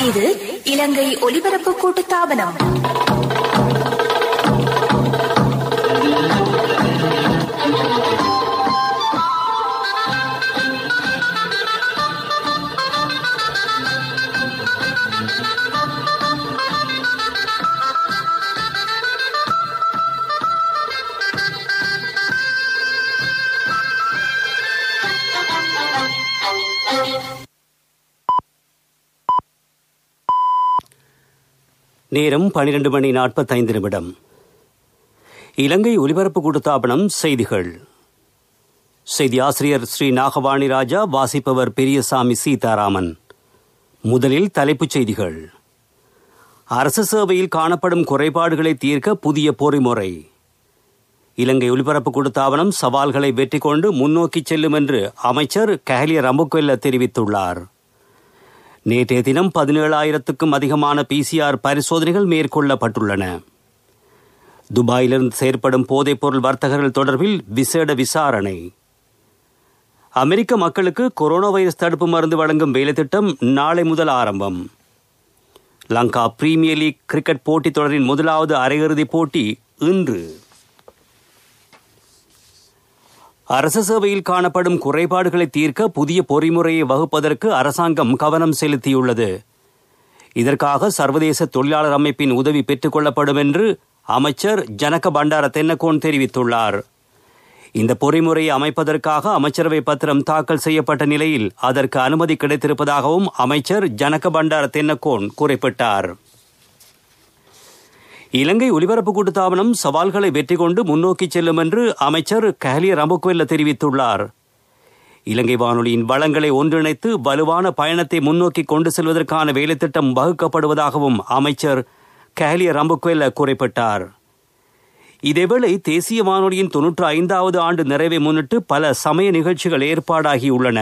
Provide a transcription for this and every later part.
இது இலங்கை ஒலிபரப்பு கூட்டுத்தாபனம். நேரம் 12:45. இலங்கை ஒலிபரப்பு கூட்டுத்தாபனம் செய்திகள். செய்தி ஆசிரியர் ஸ்ரீ நாகவாணி ராஜா, வாசிப்பவர் பெரியசாமி சீதாராமன். முதலில் தலைப்புச் செய்திகள். அரசு சேவையில் காணப்படும் குறைபாடுகளை தீர்க்க புதிய பொறிமுறை. இலங்கை ஒலிபரப்பு கூட்டுத்தாபனம் சவால்களை வெற்றி கொண்டு முன்னோக்கி செல்லும் என்று அமைச்சர் கஹலிய ரம்புக்வெல்ல தெரிவித்துள்ளார். நேற்றைய தினம் 17,000க்கும் அதிகமான PCR பரிசோதனைகள் மேற்கொள்ளப்பட்டுள்ளன. துபாயிலிருந்து செயற்படும் போதைப்பொருள் வர்த்தகர்கள் தொடர்பில் விசேட விசாரணை. அமெரிக்க மக்களுக்கு கொரோனா வைரஸ் தடுப்பு மருந்து வழங்கும் வேலைத்திட்டம் நாளை முதல் ஆரம்பம். லங்கா பிரீமியர் லீக் கிரிக்கெட் போட்டித் தொடரின் முதலாவது அரையிறுதிப் போட்டி இன்று. அரசு சேவையில் காணப்படும் குறைபாடுகளை தீர்க்க புதிய பொறிமுறையை வகுப்பதற்கு அரசாங்கம் கவனம் செலுத்தியுள்ளது. இதற்காக சர்வதேச தொழிலாளர் அமைப்பின் உதவி பெற்றுக் கொள்ளப்படும் என்று அமைச்சர் ஜனக பண்டார தென்னகோன் தெரிவித்துள்ளார். இந்த பொறிமுறையை அமைப்பதற்காக அமைச்சரவை பத்திரம் தாக்கல் செய்யப்பட்ட நிலையில் அதற்கு அனுமதி கிடைத்திருப்பதாகவும் அமைச்சர் ஜனக பண்டார தென்னகோன் குறிப்பிட்டார். இலங்கை ஒலிபரப்பு கூட்டுத்தாபனம் சவால்களை வெற்றி கொண்டு முன்னோக்கி செல்லும் என்று அமைச்சர் கஹலிய ரம்புக்வெல்ல தெரிவித்துள்ளார். இலங்கை வானொலியின் வளங்களை ஒன்றிணைத்து வலுவான பயணத்தை முன்னோக்கி கொண்டு செல்வதற்கான வேலைத்திட்டம் வகுக்கப்படுவதாகவும் அமைச்சர் கஹலிய ரம்புக்வெல்ல குறிப்பிட்டார். இதேவேளை தேசிய வானொலியின் 95வது ஆண்டு நிறைவை முன்னிட்டு பல சமய நிகழ்ச்சிகள் ஏற்பாடாகியுள்ளன.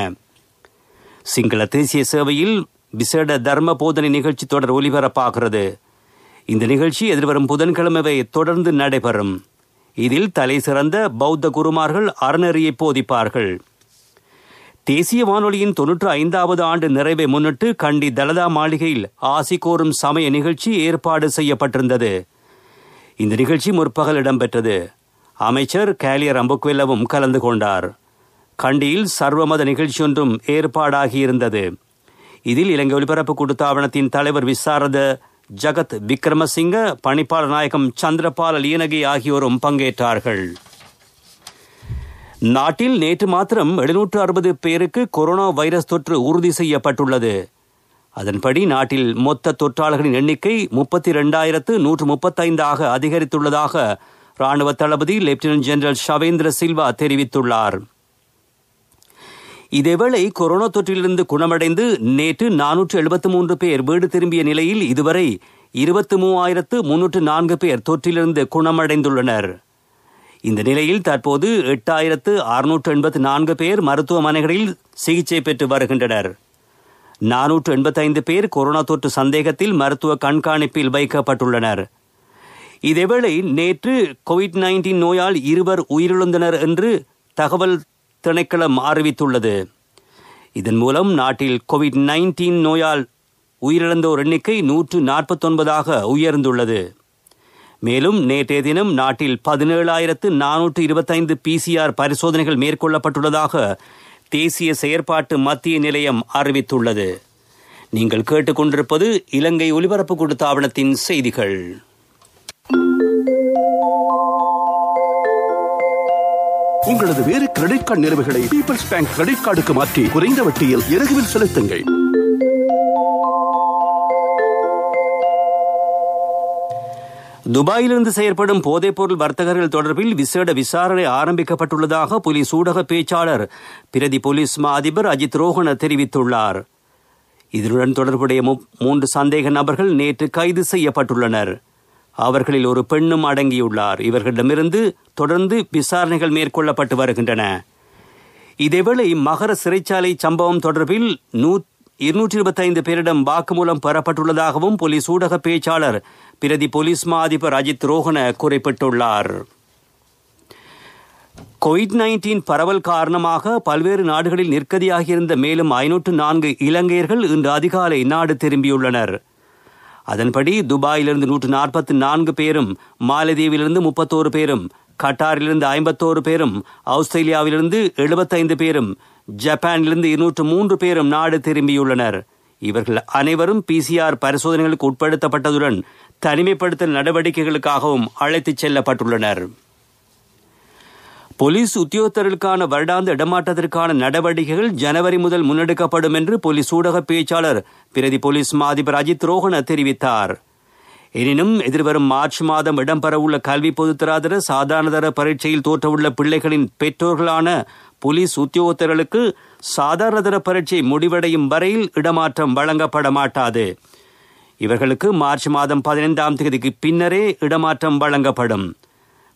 சிங்கள தேசிய சேவையில் விசேட தர்ம போதனை நிகழ்ச்சி தொடர் ஒலிபரப்பாகிறது. இந்த நிகழ்ச்சி எதிர்வரும் புதன்கிழமை தொடர்ந்து நடைபெறும். இதில் தலை சிறந்த பௌத்த குருமார்கள் அறநெறியை போதிப்பார்கள். தேசிய வானொலியின் 95வது ஆண்டு நிறைவை முன்னிட்டு கண்டி தலதா மாளிகையில் ஆசி கோரும் சமய நிகழ்ச்சி ஏற்பாடு செய்யப்பட்டிருந்தது. இந்த நிகழ்ச்சி முற்பகல் இடம்பெற்றது. அமைச்சர் கஹலிய ரம்புக்வெல்லவும் கலந்து கொண்டார். கண்டியில் சர்வமத நிகழ்ச்சியொன்றும் ஏற்பாடாகியிருந்தது. இதில் இலங்கை ஒலிபரப்பு கூட்டுத்தாபனத்தின் தலைவர் விசாரத ஜகத் விக்ரமசிங்க, பணிப்பாளர் நாயகம் சந்திரபால லியனகி ஆகியோரும் பங்கேற்றார்கள். நாட்டில் நேற்று மாத்திரம் 760 பேருக்கு கொரோனா வைரஸ் தொற்று உறுதி செய்யப்பட்டுள்ளது. அதன்படி நாட்டில் மொத்த தொற்றாளர்களின் எண்ணிக்கை 32,135 அதிகரித்துள்ளதாக இராணுவ தளபதி லெப்டினன்ட் ஜெனரல் ஷவேந்திர சில்வா தெரிவித்துள்ளார். இதேவேளை கொரோனா தொற்றிலிருந்து குணமடைந்து நேற்று 473 பேர் வீடு திரும்பிய நிலையில் இதுவரை 23,304 பேர் தொற்றிலிருந்து குணமடைந்துள்ளனர். இந்த நிலையில் தற்போது 8,684 பேர் மருத்துவமனைகளில் சிகிச்சை பெற்று வருகின்றனர். 485 பேர் கொரோனா தொற்று சந்தேகத்தில் மருத்துவ கண்காணிப்பில் வைக்கப்பட்டுள்ளனர். இதேவேளை நேற்று COVID-19 நோயால் 2 உயிரிழந்தனர் என்று தகவல் திணைக்களம் அறிவித்துள்ளது. இதன் மூலம் நாட்டில் COVID-19 நோயால் உயிரிழந்தோர் எண்ணிக்கை 149 உயர்ந்துள்ளது. மேலும் நேற்றைய தினம் நாட்டில் 17,425 PCR பரிசோதனைகள் மேற்கொள்ளப்பட்டுள்ளதாக தேசிய செயற்பாட்டு மத்திய நிலையம் அறிவித்துள்ளது. நீங்கள் கேட்டுக்கொண்டிருப்பது இலங்கை ஒலிபரப்பு கூட்டுத்தாபனத்தின் செய்திகள். உங்களது வேறு கிரெடிட் கார்டு நிலுவைகளை பீப்பிள்ஸ் பேங்க் கிரெடிட் கார்டுக்கு மாற்றி குறைந்த வட்டியில் இலகுவில் செலுத்துங்கள். துபாயிலிருந்து செயற்படும் போதைப்பொருள் வர்த்தகர்கள் தொடர்பில் விசேட விசாரணை ஆரம்பிக்கப்பட்டுள்ளதாக போலீஸ் ஊடக பேச்சாளர் பிரதி போலீஸ் மா அதிபர் அஜித் ரோஹன தெரிவித்துள்ளார். இதனுடன் தொடர்புடைய 3 சந்தேக நபர்கள் நேற்று கைது செய்யப்பட்டுள்ளனர். அவர்களில் ஒரு பெண்ணும் அடங்கியுள்ளார். இவர்களிடமிருந்து தொடர்ந்து விசாரணைகள் மேற்கொள்ளப்பட்டு வருகின்றன. இதேவேளை மகர சிறைச்சாலை சம்பவம் தொடர்பில் 225 பேரிடம் வாக்குமூலம் பெறப்பட்டுள்ளதாகவும் போலீஸ் ஊடக பேச்சாளர் பிரதி போலீஸ் மா அதிபர் அஜித் ரோஹன குறிப்பிட்டுள்ளார். COVID-19 பரவல் காரணமாக பல்வேறு நாடுகளில் நிற்கதியாகியிருந்த மேலும் 504 இலங்கையர்கள் இன்று அதிகாலை நாடு திரும்பியுள்ளனர். அதன்படி துபாயிலிருந்து 144 பேரும், மாலத்தீவிலிருந்து 31 பேரும், கட்டாரிலிருந்து 51 பேரும், ஆஸ்திரேலியாவிலிருந்து 75 பேரும், ஜப்பானிலிருந்து 203 பேரும் நாடு திரும்பியுள்ளனர். இவர்கள் அனைவரும் PCR பரிசோதனைகளுக்கு உட்படுத்தப்பட்டதுடன் தனிமைப்படுத்தல் நடவடிக்கைகளுக்காகவும் அழைத்துச் செல்லப்பட்டுள்ளனர். போலீஸ் உத்தியோகத்தர்களுக்கான வருடாந்த இடமாற்றத்திற்கான நடவடிக்கைகள் ஜனவரி முதல் முன்னெடுக்கப்படும் என்று போலீஸ் ஊடக பேச்சாளர் பிரதி போலீஸ் மாதிபர் அஜித் ரோஹன தெரிவித்தார். எனினும் எதிர்வரும் மார்ச் மாதம் இடம்பெறவுள்ள கல்வி பொதுத்தராதர சாதாரணதர பரீட்சையில் தோற்றவுள்ள பிள்ளைகளின் பெற்றோர்களான போலீஸ் உத்தியோகத்தர்களுக்கு சாதாரணதர பரீட்சை முடிவடையும் வரையில் இடமாற்றம் வழங்கப்பட மாட்டாது. இவர்களுக்கு மார்ச் மாதம் 15ஆம் தேதிக்கு பின்னரே இடமாற்றம் வழங்கப்படும்.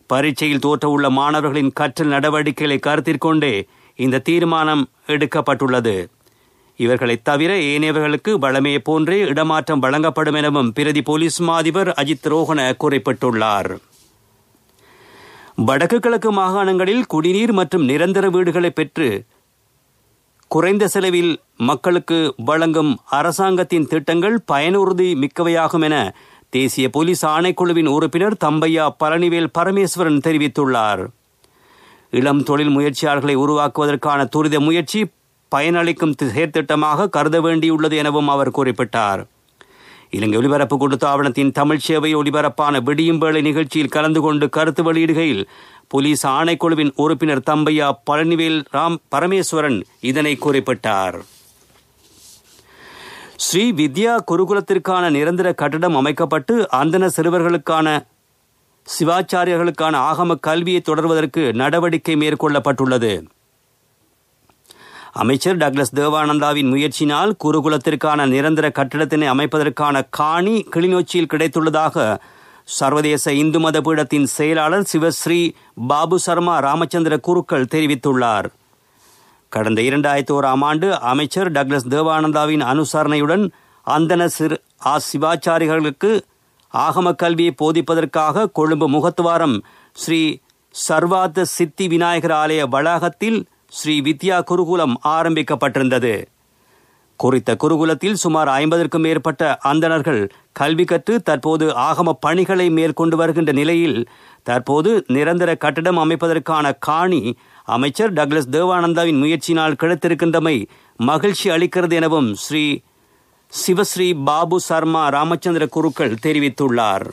பரீட்சையில் தோற்றவுள்ள மாணவர்களின் கற்றல் நடவடிக்கைகளை கருத்தில் கொண்டே இந்த தீர்மானம் எடுக்கப்பட்டுள்ளது. இவர்களை தவிர ஏனையவர்களுக்கு வழமையை போன்றே இடமாற்றம் வழங்கப்படும் எனவும் பிரதி போலீஸ் மாதிபர் அஜித் ரோஹன குறிப்பிட்டுள்ளார். வடக்கு கிழக்கு மாகாணங்களில் குடிநீர் மற்றும் நிரந்தர வீடுகளை பெற்று குறைந்த செலவில் மக்களுக்கு வழங்கும் அரசாங்கத்தின் திட்டங்கள் பயனுறுதி மிக்கவையாகும் என தேசிய போலீஸ் ஆணைக்குழுவின் உறுப்பினர் தம்பையா பழனிவேல் பரமேஸ்வரன் தெரிவித்துள்ளார். இளம் தொழில் முயற்சியாளர்களை உருவாக்குவதற்கான துரித முயற்சி பயனளிக்கும் செயற்திட்டமாக கருத வேண்டியுள்ளது எனவும் அவர் குறிப்பிட்டார். இலங்கை ஒலிபரப்பு கூட்டுத்தாபனத்தின் தமிழ் சேவை ஒலிபரப்பான விடியும் வேளை நிகழ்ச்சியில் கலந்து கொண்டு கருத்து வெளியிடுகையில் போலீஸ் ஆணைக்குழுவின் உறுப்பினர் தம்பையா பழனிவேல் பரமேஸ்வரன் இதனை குறிப்பிட்டார். ஸ்ரீ வித்யா குருகுலத்திற்கான நிரந்தர கட்டடம் அமைக்கப்பட்டு அந்தன சிறுவர்களுக்கான சிவாச்சாரியர்களுக்கான ஆகம கல்வியை தொடர்வதற்கு நடவடிக்கை மேற்கொள்ளப்பட்டுள்ளது. அமைச்சர் டக்ளஸ் தேவானந்தாவின் முயற்சியினால் குருகுலத்திற்கான நிரந்தர கட்டிடத்தினை அமைப்பதற்கான காணி கிளிநொச்சியில் கிடைத்துள்ளதாக சர்வதேச இந்து மத பீடத்தின் செயலாளர் சிவஸ்ரீ பாபு சர்மா ராமச்சந்திர குருக்கள் தெரிவித்துள்ளார். கடந்த 2001ஆம் ஆண்டு அமைச்சர் டக்ளஸ் தேவானந்தாவின் அனுசரணையுடன் அந்தன சிவாச்சாரிகளுக்கு ஆகம கல்வியை போதிப்பதற்காக கொழும்பு முகத்துவாரம் ஸ்ரீ சர்வார்த்த சித்தி விநாயகர் ஆலய வளாகத்தில் ஸ்ரீ வித்யா குருகுலம் ஆரம்பிக்கப்பட்டிருந்தது. குறித்த குருகுலத்தில் சுமார் 50க்கும் மேற்பட்ட அந்தணர்கள் கல்வி கற்று தற்போது ஆகம பணிகளை மேற்கொண்டு வருகின்ற நிலையில் தற்போது நிரந்தர கட்டடம் அமைப்பதற்கான காணி அமைச்சர் டக்ளஸ் தேவானந்தாவின் முயற்சியினால் கிடைத்திருக்கின்றமை மகிழ்ச்சி அளிக்கிறது எனவும் ஸ்ரீ சிவஸ்ரீ பாபு சர்மா ராமச்சந்திர குருக்கள் தெரிவித்துள்ளார்.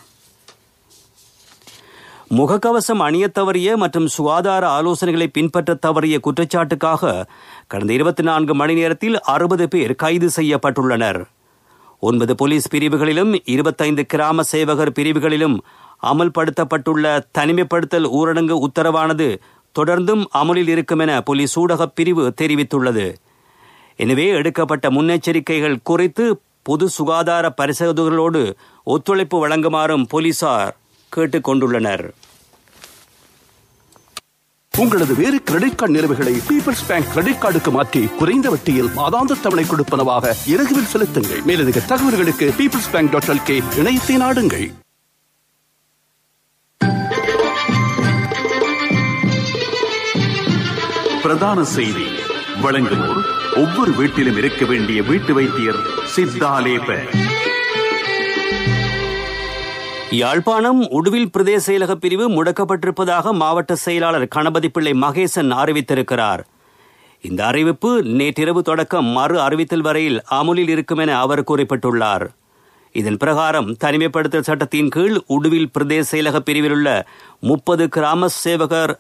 முகக்கவசம் அணிய தவறிய மற்றும் சுகாதார ஆலோசனைகளை பின்பற்ற தவறிய குற்றச்சாட்டுக்காக கடந்த 24 மணி நேரத்தில் 60 பேர் கைது செய்யப்பட்டுள்ளனர். 9 போலீஸ் பிரிவுகளிலும் 25 கிராம சேவகர் பிரிவுகளிலும் அமல்படுத்தப்பட்டுள்ள தனிமைப்படுத்தல் ஊரடங்கு உத்தரவானது தொடர்ந்தும் அமலில் இருக்கும் என போலீஸ் ஊடகப் பிரிவு தெரிவித்துள்ளது. எனவே எடுக்கப்பட்ட முன்னெச்சரிக்கைகள் குறித்து பொது சுகாதார பரிசோதகர்களோடு ஒத்துழைப்பு வழங்குமாறும் போலீசார் கேட்டுக் கொண்டுள்ளனர். உங்களது வேறு கிரெடிட் கார்டு நிலுவைகளை பீப்பிள்ஸ் பேங்க் கிரெடிட் கார்டுக்கு மாற்றி குறைந்த வட்டியில் மாதாந்த தவணை கொடுப்பனவாக இலகுவில் செலுத்துங்கள். மேலதிக தகவல்களுக்கு peoplesbank.lk இணையத்தை நாடுங்கள். பிரதான செய்தி வழங்குவோர் ஒவ்வொரு வீட்டிலும் இருக்க வேண்டிய வீட்டு வைத்தியர் சித்தாலேப. யாழ்ப்பாணம் உடுவில் பிரதேச செயலக பிரிவு முடக்கப்பட்டிருப்பதாக மாவட்ட செயலாளர் கணபதி பிள்ளை மகேசன் அறிவித்திருக்கிறார். இந்த அறிவிப்பு நேற்றிரவு தொடக்கம் மறு அறிவித்தல் வரையில் அமுலில் இருக்கும் என அவர் குறிப்பிட்டுள்ளார். இதன் பிரகாரம் தனிமைப்படுத்தல் சட்டத்தின் கீழ் உடுவில் பிரதேச செயலக பிரிவில் உள்ள 30 கிராம சேவகர்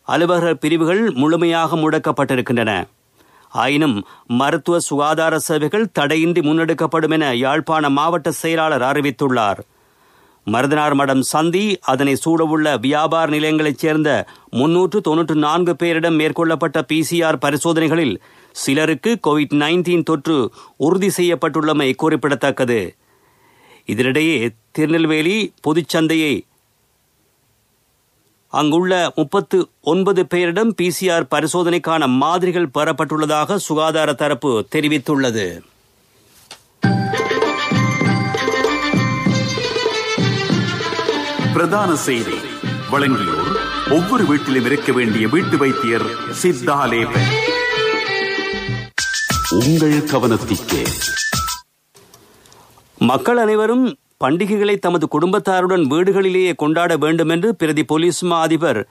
அலுவலர் பிரிவுகள் முழுமையாக முடக்கப்பட்டிருக்கின்றன. ஆயினும் மருத்துவ சுகாதார சேவைகள் தடையின்றி முன்னெடுக்கப்படும் என யாழ்ப்பாண மாவட்ட செயலாளர் அறிவித்துள்ளார். மருதனார் மடம் சந்தி அதனை சூழவுள்ள வியாபார நிலையங்களைச் சேர்ந்த 394 பேரிடம் மேற்கொள்ளப்பட்ட PCR பரிசோதனைகளில் சிலருக்கு COVID-19 தொற்று உறுதி செய்யப்பட்டுள்ளமை குறிப்பிடத்தக்கது. இதனிடையே திருநெல்வேலி பொதுச்சந்தையை அங்குள்ள 39 பேரிடம் PCR பரிசோதனைக்கான மாதிரிகள் பெறப்பட்டுள்ளதாக சுகாதார தரப்பு தெரிவித்துள்ளது. பிரதான செய்தி வழங்கியோர் ஒவ்வொரு வீட்டிலும் இருக்க வேண்டிய வீட்டு வைத்தியர் சித்தாலேபன். உங்கள் கவனத்திற்கு. மக்கள் அனைவரும் பண்டிகைகளை தமது குடும்பத்தாருடன் வீடுகளிலேயே கொண்டாட வேண்டும் என்று பிரதி போலீஸ் மா அதிபர்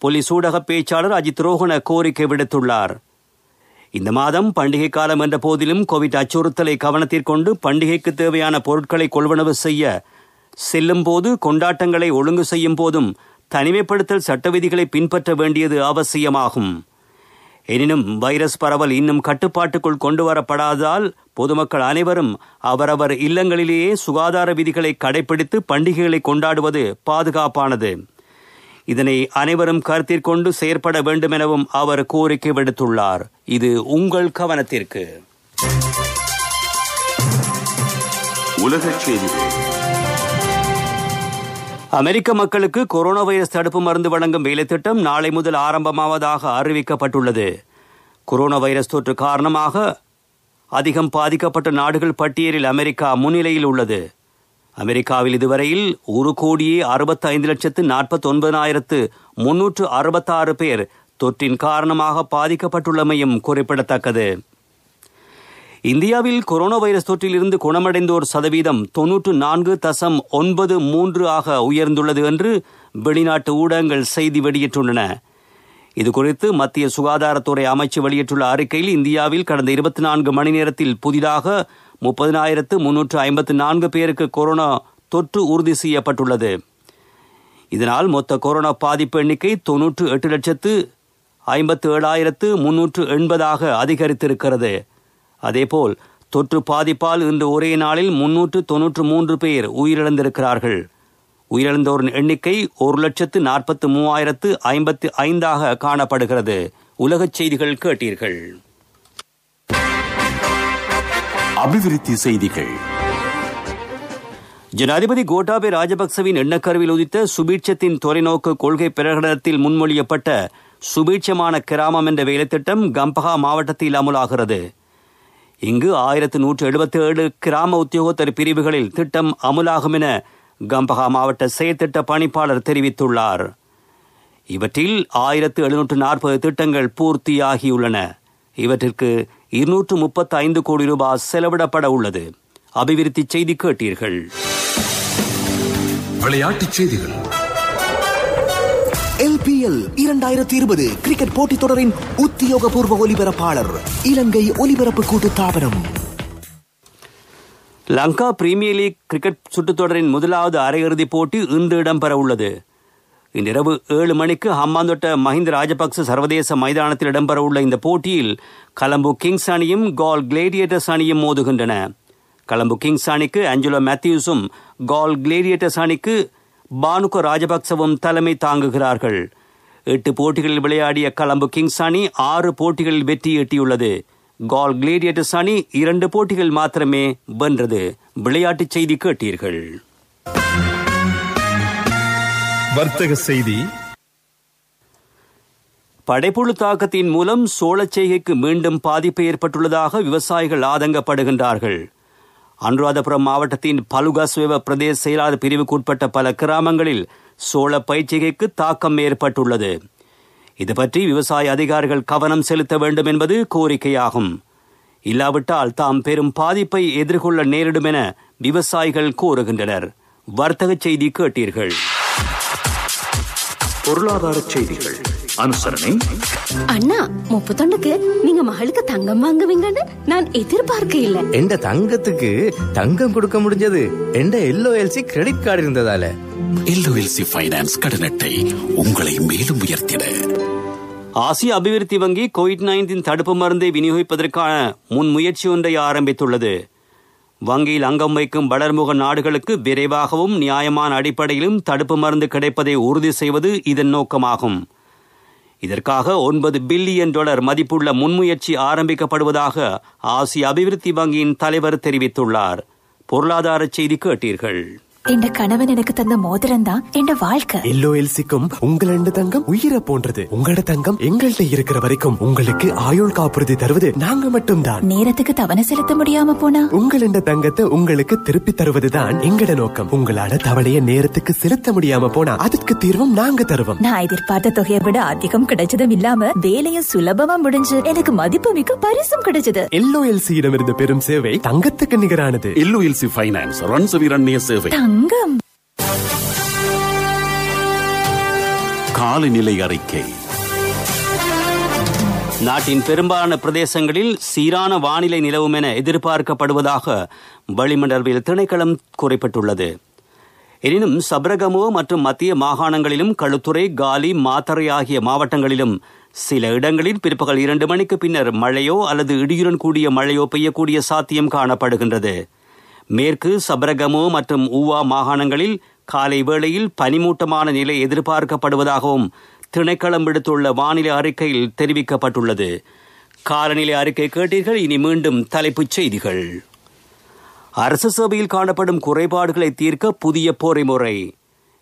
போலீஸ் ஊடக பேச்சாளர் அஜித் ரோஹன கோரிக்கை விடுத்துள்ளார். இந்த மாதம் பண்டிகை காலம் என்ற போதிலும் கோவிட் அச்சுறுத்தலை கவனத்திற்கொண்டு பண்டிகைக்கு தேவையான பொருட்களை கொள்வனவு செய்ய செல்லும் போது, கொண்டாட்டங்களை ஒழுங்கு செய்யும் போதும் தனிமைப்படுத்தல் சட்ட விதிகளை பின்பற்ற வேண்டியது அவசியமாகும். எனினும் வைரஸ் பரவல் இன்னும் கட்டுப்பாட்டுக்குள் கொண்டுவரப்படாததால் பொதுமக்கள் அனைவரும் அவரவர் இல்லங்களிலேயே சுகாதார விதிகளை கடைபிடித்து பண்டிகைகளை கொண்டாடுவது பாதுகாப்பானது. இதனை அனைவரும் கருத்திற்கொண்டு செயற்பட வேண்டும் எனவும் அவர் கோரிக்கை விடுத்துள்ளார். இது உங்கள் கவனத்திற்கு. உலகச் செய்திகள். அமெரிக்க மக்களுக்கு கொரோனா வைரஸ் தடுப்பு மருந்து வழங்கும் வேலைத்திட்டம் நாளை முதல் ஆரம்பமாவதாக அறிவிக்கப்பட்டுள்ளது. கொரோனா வைரஸ் தொற்று காரணமாக அதிகம் பாதிக்கப்பட்ட நாடுகள் பட்டியலில் அமெரிக்கா முன்னிலையில் உள்ளது. அமெரிக்காவில் இதுவரையில் 1,65,49,366 பேர் தொற்றின் காரணமாக பாதிக்கப்பட்டுள்ளமையும் குறிப்பிடத்தக்கது. இந்தியாவில் கொரோனா வைரஸ் தொற்றில் இருந்து குணமடைந்தோர் சதவீதம் 94.93 ஆக உயர்ந்துள்ளது என்று வெளிநாட்டு ஊடகங்கள் செய்தி வெளியிட்டுள்ளன. இதுகுறித்து மத்திய சுகாதாரத்துறை அமைச்சு வெளியிட்டுள்ள அறிக்கையில், இந்தியாவில் கடந்த 24 மணி நேரத்தில் புதிதாக 30,354 பேருக்கு கொரோனா தொற்று உறுதி செய்யப்பட்டுள்ளது. இதனால் மொத்த கொரோனா பாதிப்பு எண்ணிக்கை 98,57,380 அதிகரித்திருக்கிறது. அதேபோல் தொற்று பாதிப்பால் இன்று ஒரே நாளில் 393 பேர் உயிரிழந்திருக்கிறார்கள். உயிரிழந்தோரின் எண்ணிக்கை 1,43,055 காணப்படுகிறது. உலகச் செய்திகள் கேட்டீர்கள். அபிவிருத்தி செய்திகள். ஜனாதிபதி கோட்டாபய ராஜபக்சவின் எண்ணக்கருவில் உதித்த சுபீட்சத்தின் தொலைநோக்கு கொள்கை பிரகடனத்தில் முன்மொழியப்பட்ட சுபீட்சமான கிராமம் என்ற வேலைத்திட்டம் கம்பஹா மாவட்டத்தில் அமுலாகிறது. இங்கு 1177 கிராம உத்தியோகத்தர் பிரிவுகளில் திட்டம் அமுலாகும் என கம்பஹா மாவட்ட செயற்திட்ட பணிப்பாளர் தெரிவித்துள்ளார். இவற்றில் 1740 திட்டங்கள் பூர்த்தியாகியுள்ளன. இவற்றிற்கு 235 கோடி ரூபாய் செலவிடப்பட உள்ளது. அபிவிருத்தி செய்தி கேட்டீர்கள். விளையாட்டுச் செய்திகள். LPL 2020 கிரிக்கெட் போட்டித் தொடரின் உத்தியோகபூர்வ ஒலிபரப்பாளர் இலங்கை ஒலிபரப்பு கூட்டுத்தாபனம். லங்கா பிரீமியர் லீக் கிரிக்கெட் சுற்றுத்தொடரின் முதலாவது அரையிறுதிப் போட்டி இன்று இடம்பெற உள்ளது. இன்றிரவு 7 மணிக்கு ஹம்பாந்தோட்ட மஹிந்த ராஜபக்ச சர்வதேச மைதானத்தில் இடம்பெற உள்ள இந்த போட்டியில் கொலம்போ கிங்ஸ் அணியும் கால் கிளேடியேட்டர்ஸ் அணியும் மோதுகின்றன. கொலம்போ கிங்ஸ் அணிக்கு ஆஞ்சலோ மேத்யூஸும் கால் கிளேடியேட்டர்ஸ் அணிக்கு பானுக ராஜபக்சவும் தலைமை தாங்குகிறார்கள். 8 போட்டிகளில் விளையாடிய கொலம்போ கிங்ஸ் அணி 6 போட்டிகளில் வெற்றி ஈட்டியுள்ளது. கால் கிளேடியேட்டர்ஸ் அணி 2 போட்டிகள் மாத்திரமே வென்றது. விளையாட்டுச் செய்தி கேட்டீர்கள். வர்த்தக செய்தி. படைப்புழு தாக்கத்தின் மூலம் சோளச் செய்கைக்கு மீண்டும் பாதிப்பு ஏற்பட்டுள்ளதாக விவசாயிகள் ஆதங்கப்படுகின்றார்கள். அனுராதபுரம் மாவட்டத்தின் பலுகாஸ்வேவ பிரதேச செயலாளர் பிரிவுக்குட்பட்ட பல கிராமங்களில் சோள பயிர்ச்செய்கைக்கு தாக்கம் ஏற்பட்டுள்ளது. இது பற்றி விவசாய அதிகாரிகள் கவனம் செலுத்த வேண்டும் என்பது கோரிக்கையாகும். இல்லாவிட்டால் தாம் பெரும் பாதிப்பை எதிர்கொள்ள நேரிடும் என விவசாயிகள் கூறுகின்றனர். வர்த்தக செய்தி கேட்டீர்கள். பொருளாதார செய்திகள். அனுசரணை. அண்ணா 31க்கு நீங்க மகளுக்கு தங்கம் வாங்குவீங்கன்னு நான் எதிர்பார்க்க இல்ல. எந்த தங்கத்துக்கு தங்கம் கொடுக்க முடிஞ்சது எந்த LOLC கிரெடிட் கார்டு இருந்ததால. LOLC ஃபைனான்ஸ் கடன் அட்டை உங்களை மேலும் உயர்த்திட. ஆசிய அபிவிருத்தி வங்கி கோவிட்-19 தடுப்பு மருந்தை விநியோகிப்பதற்கான முன்முயற்சி ஒன்றை ஆரம்பித்துள்ளது. வங்கியில் அங்கம் வைக்கும் வளர்முக நாடுகளுக்கு விரைவாகவும் நியாயமான அடிப்படையிலும் தடுப்பு மருந்து கிடைப்பதை உறுதி செய்வது இதன் நோக்கமாகும். இதற்காக $9 பில்லியன் மதிப்புள்ள முன்முயற்சி ஆரம்பிக்கப்படுவதாக ஆசிய அபிவிருத்தி வங்கியின் தலைவர் தெரிவித்துள்ளார். பொருளாதார செய்தி கேட்டீர்கள். என் கணவன் எனக்கு தந்த மோதிரம் தான் என் வாழ்க்கை. எல்ஓஎல்சிக்கும் உங்களோட தங்கம் உயிரை போன்றது. உங்களோட தங்கம் எங்கள்கிட்ட இருக்கிற வரைக்கும் உங்களுக்கு ஆயுள் காப்புறுதி தருவது நாங்க மட்டும்தான். நேரத்துக்கு தவணை செலுத்த முடியாம போனா உங்களோட தங்கத்தை உங்களுக்கு திருப்பி தருவதுதான் எங்கட நோக்கம். உங்களால தவணையை நேரத்துக்கு செலுத்த முடியாம போனா அதுக்கு தீர்வும் நாங்க தருவோம். நான் எதிர்பார்த்த தொகையை விட அதிகம் கிடைச்சதும் இல்லாம வேலையும் சுலபமா முடிஞ்சு எனக்கு மதிப்புமிக்க பரிசும் கிடைச்சது. எல்ஓஎல்சியிடம் இருந்த பெரும் சேவை தங்கத்துக்கு நிகரானது. எல்ஓஎல்சி ஃபைனான்ஸ் ரன்சவிரண்ய சேவை. தங்கம் காலநிலை அறிக்கை. நாட்டின் பெரும்பாலான பிரதேசங்களில் சீரான வானிலை நிலவும் என எதிர்பார்க்கப்படுவதாக வளிமண்டலவியல் திணைக்களம் குறிப்பிட்டுள்ளது. எனினும் சப்ரகமோ மற்றும் மத்திய மாகாணங்களிலும் களுத்துறை, காலி, மாத்தறை ஆகிய மாவட்டங்களிலும் சில இடங்களில் பிற்பகல் 2 மணிக்கு பின்னர் மழையோ அல்லது இடியுடன் கூடிய மழையோ பெய்யக்கூடிய சாத்தியம் காணப்படுகின்றது. மேற்கு சப்ரகமோ மற்றும் ஊவா மாகாணங்களில் காலை வேளையில் பனிமூட்டமான நிலை எதிர்பார்க்கப்படுவதாகவும் திணைக்களம் விடுத்துள்ள வானிலை அறிக்கையில் தெரிவிக்கப்பட்டுள்ளது. காலநிலை அறிக்கை கேட்டீர்கள். இனி மீண்டும் தலைப்புச் செய்திகள். அரசு சேவையில் காணப்படும் குறைபாடுகளை தீர்க்க புதிய பொறிமுறை.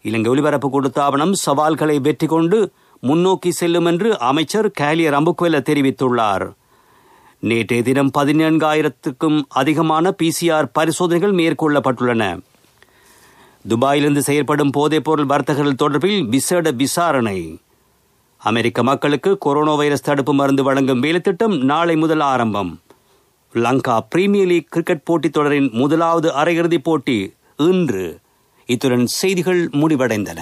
இலங்கை ஒலிபரப்பு கூட்டுத்தாபனம் சவால்களை வெற்றி கொண்டு முன்னோக்கி செல்லும் என்று அமைச்சர் கேலிய ரம்புக்வெல்ல தெரிவித்துள்ளார். நேற்றைய தினம் 14,000க்கும் அதிகமான PCR பரிசோதனைகள் மேற்கொள்ளப்பட்டுள்ளன. துபாயிலிருந்து செயல்படும் போதைப்பொருள் வர்த்தகர்கள் தொடர்பில் விசேட விசாரணை. அமெரிக்க மக்களுக்கு கொரோனா வைரஸ் தடுப்பு மருந்து வழங்கும் வேலைத்திட்டம் நாளை முதல் ஆரம்பம். லங்கா பிரீமியர் லீக் கிரிக்கெட் போட்டித் தொடரின் முதலாவது அரையிறுதிப் போட்டி இன்று. இத்துடன் செய்திகள் முடிவடைந்தன.